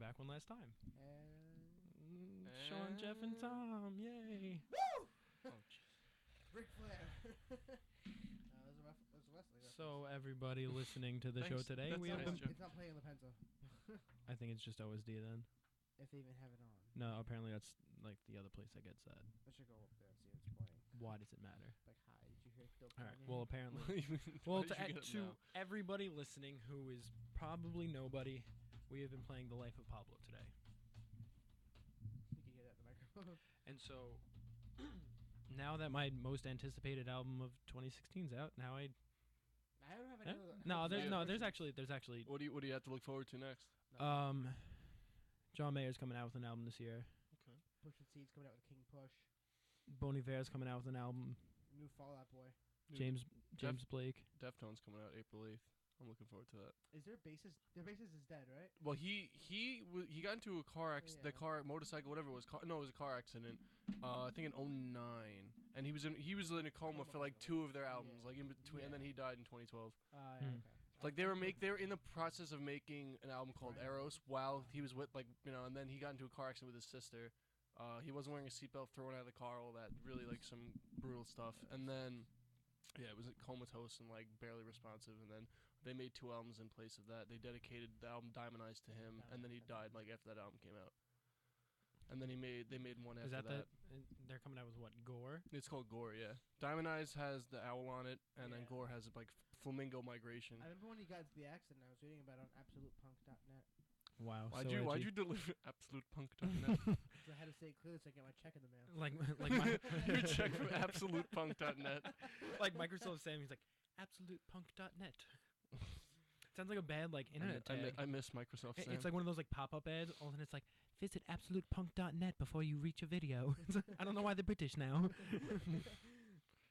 back one last time. And Sean, Jeff, and Tom, yay! woo! Oh, Ric Flair. Those Wesley. So everybody listening to the show Thanks. today, That's we nice, have. Jeff. It's not playing on the pencil. I think it's just OSD then. If they even have it on. No, apparently that's like the other place that gets that. I should go up there and see if it's playing. Why does it matter? Like, hi, did you hear Phil All right. Kanye? Well, apparently. Why Well, did you get it to now? everybody listening who is probably nobody, we have been playing The Life of Pablo today. You can hear that in the microphone. And so, now that my most anticipated album of 2016 is out, now I don't have any other. there's actually What do you have to look forward to next? John Mayer's coming out with an album this year. Okay. Push and Seeds coming out with King Push. Bon Iver's coming out with an album. New Fall Out Boy. James Blake. Deftones coming out April 8th. I'm looking forward to that. Is their bassist? Their bassist is dead, right? Well, he got into a car accident, Yeah. motorcycle, whatever it was. No, it was a car accident. I think in 2009, and he was in a coma for like 2 of their albums, Yeah. like in between, and then he died in 2012. Yeah, Hmm. okay. Like they were in the process of making an album called Eros while he was with and then he got into a car accident with his sister. He wasn't wearing a seatbelt, thrown out of the car, all that really like some brutal stuff. And then it was comatose and like barely responsive. And then they made 2 albums in place of that. They dedicated the album Diamond Eyes to him, and then he died like after that album came out. And then they made one after Is that that. they're coming out with what? Gore? It's called Gore, yeah. Diamond Eyes has the owl on it, and then Yeah. Gore has like Flamingo Migration. I remember when he got into the accident. I was reading about it on AbsolutePunk.net. Wow. Why'd so you edgy. deliver AbsolutePunk.net? So I had to say it clearly so I get my check in the mail. like Your check from AbsolutePunk.net. like Microsoft Sam, he's like absolutepunk.net. Sounds like a bad like internet tag. I miss Microsoft Sam. It's like one of those like pop-up ads. All of a sudden it's like visit absolutepunk.net before you reach a video. I don't know why they're British now.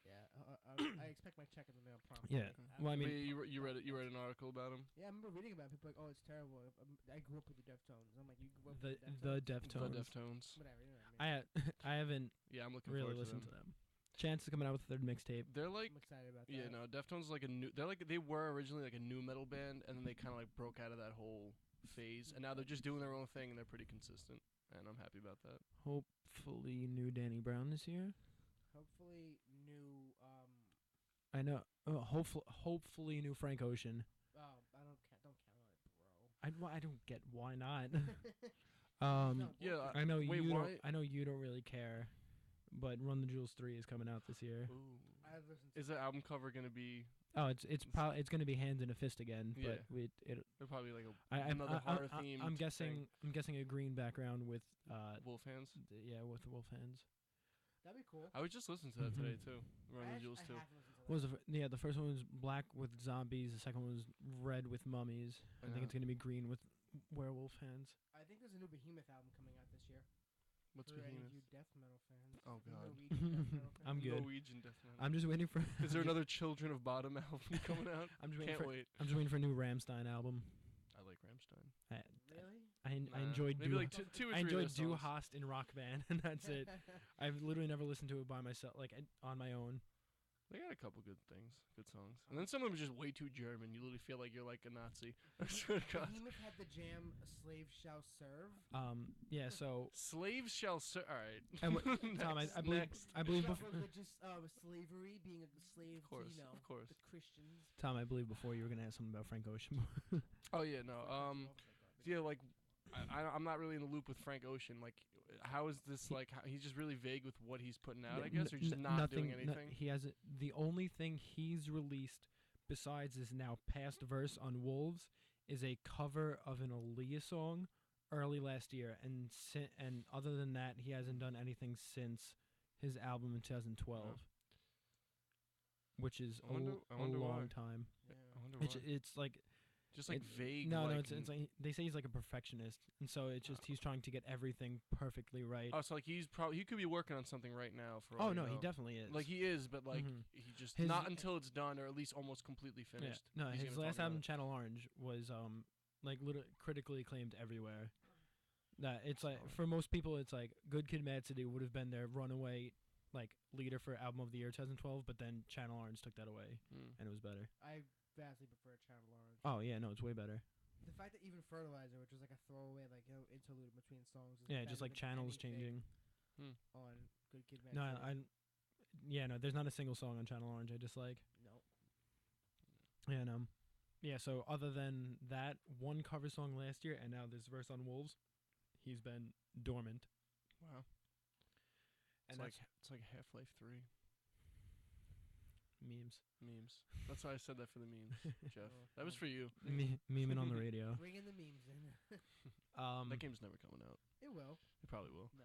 Yeah, I expect my check in the mail promptly. Yeah. Well, I mean, Wait, you read an article about him? Yeah, I remember reading about it. People like, oh, it's terrible. I grew up with the Deftones. I'm like, you grew up the with the Deftones? Deftones. The Deftones. Whatever, you know what I mean. I haven't Yeah, I'm looking really forward listened to to them. them. Chance is coming out with a third mixtape. They're like, I'm excited about that. yeah, no, Deftones is like a new. They were originally like a new metal band, and then they kind of like broke out of that whole phase, and now they're just doing their own thing, and they're pretty consistent, and I'm happy about that. Hopefully, new Danny Brown this year. Hopefully, new. I know. Hopefully, new Frank Ocean. Oh, I don't count on it, bro. I don't get why not. No, Yeah, I know wait, you why? don't. I know you don't really care, but Run the Jewels 3 is coming out this year. Ooh. I listened to Is the album cover gonna be? Oh, it's probably it's gonna be Hands in a Fist again, Yeah. but They're probably like another horror theme. I'm guessing a green background with Wolf Hands. with the wolf hands. That'd be cool. I was just listening to that today too. Run the I Jewels too. have listened to that. What was the first one was black with zombies. The second one was red with mummies. I think Yeah. it's gonna be green with werewolf hands. I think there's a new Behemoth album coming out this year. What's For any of you Behemoth? death metal fans. Oh, God. Norwegian death metal fans. I'm good. Norwegian death metal. I'm just waiting for. Is there another Children of Bottom album coming out? I'm just waiting Can't for. wait. I'm just waiting for a new Ramstein album. I like Rammstein. Really? I Nah, enjoyed maybe Du like two or three I of enjoyed their Du songs. Hast in Rock Band, and that's it. I've literally never listened to it by myself, like on my own. They got a couple good things, good songs. And then some of them are just way too German. You literally feel like you're like a Nazi. I swear to God. Behemoth had the jam "A Slave Shall Serve." Yeah. So, Slaves shall serve. All right. and Tom, I believe next. I believe About before religious slavery, being a slave Of course, to, you know, of course. the Christians. Tom, I believe before you were gonna ask something about Frank Ocean. Oh yeah, no. Yeah, like I'm not really in the loop with Frank Ocean. Like, how is this like? He's just really vague with what he's putting out, I guess, or just not doing anything. He has the only thing he's released besides his now past verse on Wolves is a cover of an Aaliyah song early last year, and other than that, he hasn't done anything since his album in 2012, which is I wonder a why. long time. Yeah. I wonder It's why. it's like Just like it- vague. no, like, it's like they say he's like a perfectionist, and so it's just he's trying to get everything perfectly right. Oh, so like he could be working on something right now. For all Oh you no, he know. definitely is. Like he is, but like Mhm. he just His- not until it's done, or at least almost completely Yeah. finished. No, He's his gonna last talk about album, it. Channel Orange, was like literally critically acclaimed everywhere. That it's like for most people, it's like Good Kid, Mad City would have been their runaway like leader for album of the year 2012, but then Channel Orange took that away, Mm. and it was better. I vastly prefer Channel Orange. Oh yeah, no, it's way better. the fact that even Fertilizer, which was like a throwaway, like interlude between songs, is Yeah, better just like than channels anything changing. on Good Kid, Mad No, City. no, there's not a single song on Channel Orange I dislike. No. Yeah, no. Yeah, so other than that one cover song last year and now this verse on Wolves, he's been dormant. Wow. And It's like Half-Life 3 memes. memes. That's why I said that for the memes, Jeff. Oh, That was for you. Memeing on the radio. Bring in the memes in. That game's never coming out. It will. It probably will. No.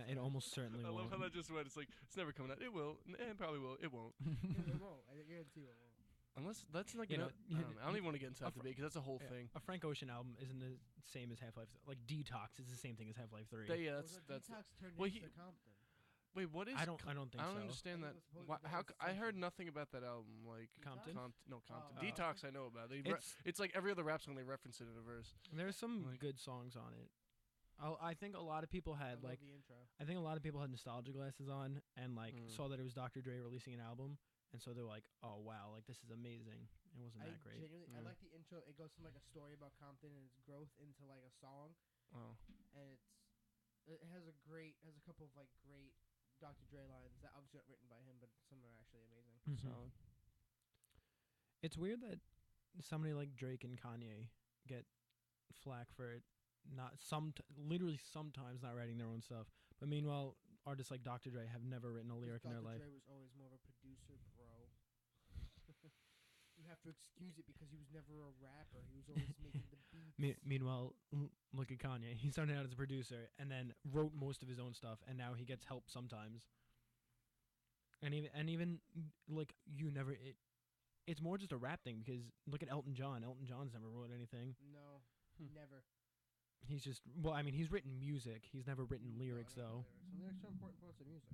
It almost certainly I love won't. how that just went. It's like it's never coming out. It will. It probably will. It won't. It won't. I guarantee it won't. Unless that's like You know, I don't even want to get into that debate because that's a whole thing. A Frank Ocean album isn't the same as Half-Life. Like Detox is the same thing as Half-Life 3. Yeah, Well, the that's. Detox turned well, into Compton. Wait, what is? I don't think I don't so. understand I that. think it was supposed Why, to be how? that I heard essential. nothing about that album. Like Compton? Compton. Oh. Detox, I know about. It's like every other rap song they reference it in a verse. There's some Like- good songs on it. I think a lot of people I had love like the intro. I think a lot of people had nostalgia glasses on and like Mm. saw that it was Dr. Dre releasing an album, and so they're like, "Oh wow, like this is amazing." It wasn't I that great. genuinely, I Mm. like the intro. It goes from like a story about Compton and its growth into like a song, Oh, and it has a couple of like great Dr. Dre lines that obviously aren't written by him, but some are actually amazing. Mhm. solid. It's weird that somebody like Drake and Kanye get flack for it not literally sometimes not writing their own stuff. But meanwhile, artists like Dr. Dre have never written a lyric in their life. Dre was always more of a producer, bro. You have to excuse it because he was never a rapper. He was always making the beats. Meanwhile, look at Kanye. He started out as a producer and then wrote most of his own stuff, and now he gets help sometimes. And even like it's more just a rap thing because look at Elton John. Elton John's never wrote anything. No, Hmm. never. He's just he's written music. He's never written lyrics No, though. not lyrics. And lyrics are important parts of music.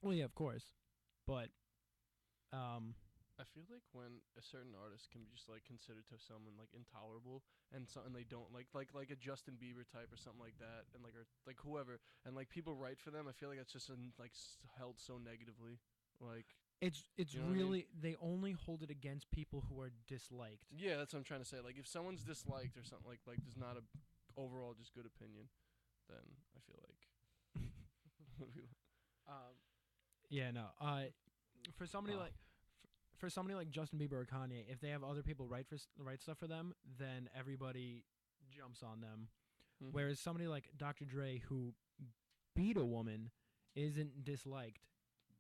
Well, yeah, of course, but I feel like when a certain artist can be just like considered to someone like intolerable, and they don't like a Justin Bieber type or something like that, and like or like whoever, and like people write for them. I feel like it's just held so negatively. Like it's You know what I mean? really they only hold it against people who are disliked. yeah, that's what I'm trying to say. Like if someone's disliked or something like there's not a overall just good opinion, then I feel like. Yeah, no. For somebody Oh. like for somebody like Justin Bieber or Kanye, if they have other people write stuff for them, then everybody jumps on them. Mhm. Whereas somebody like Dr. Dre, who beat a woman, isn't disliked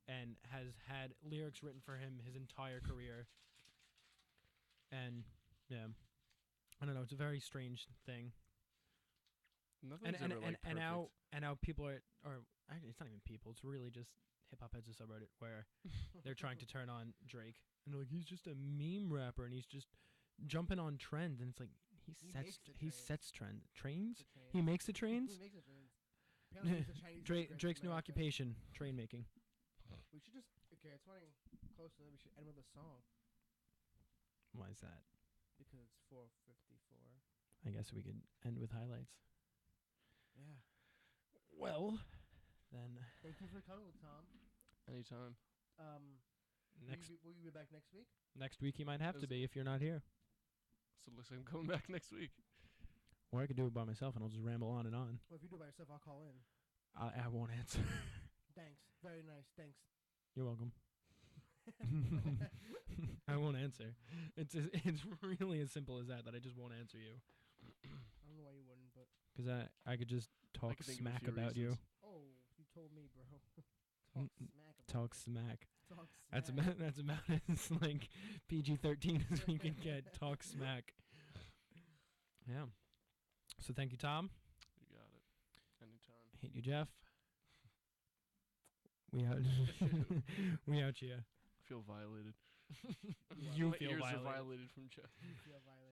and has had lyrics written for him his entire career. And yeah, I don't know. It's a very strange thing. Nothing's And ever like perfect. now people are, or actually it's not even people. It's really just hip hop heads of subreddit where they're trying to turn on Drake and they're like he's just a meme rapper and he's just jumping on trends, and it's like he makes the trains. sets trains. The trains. He makes the trains. He makes the trains. Apparently he's a Chinese immigrant to Drake's new America. occupation, train making. We should just it's running close to that. We should end with a song Why is that? because it's 4:54. I guess we could end with highlights. Yeah. Well, then Thank you for coming, Tom. Anytime. Will you be back next week? next week you might have to Is- be if you're not here. So it looks like I'm coming back next week. Or I could do it by myself and I'll just ramble on and on. Well, if you do it by yourself, I'll call in. I won't answer. Thanks. Very nice. Thanks. You're welcome. I won't answer. It's really as simple as that I just won't answer you I don't know why you wouldn't, but because I could just talk could think of a smack few about you. reasons. oh, you told me, bro. Mm, Talk smack. About Talk me. smack. Talk smack. That's about as like PG-13 as we can get. Talk smack. Yeah. So thank you, Tom. You got it. Anytime. Hate you, Jeff. We out. We out here. I feel violated. You My feel ears violated. are violated from Jeff. You feel violated.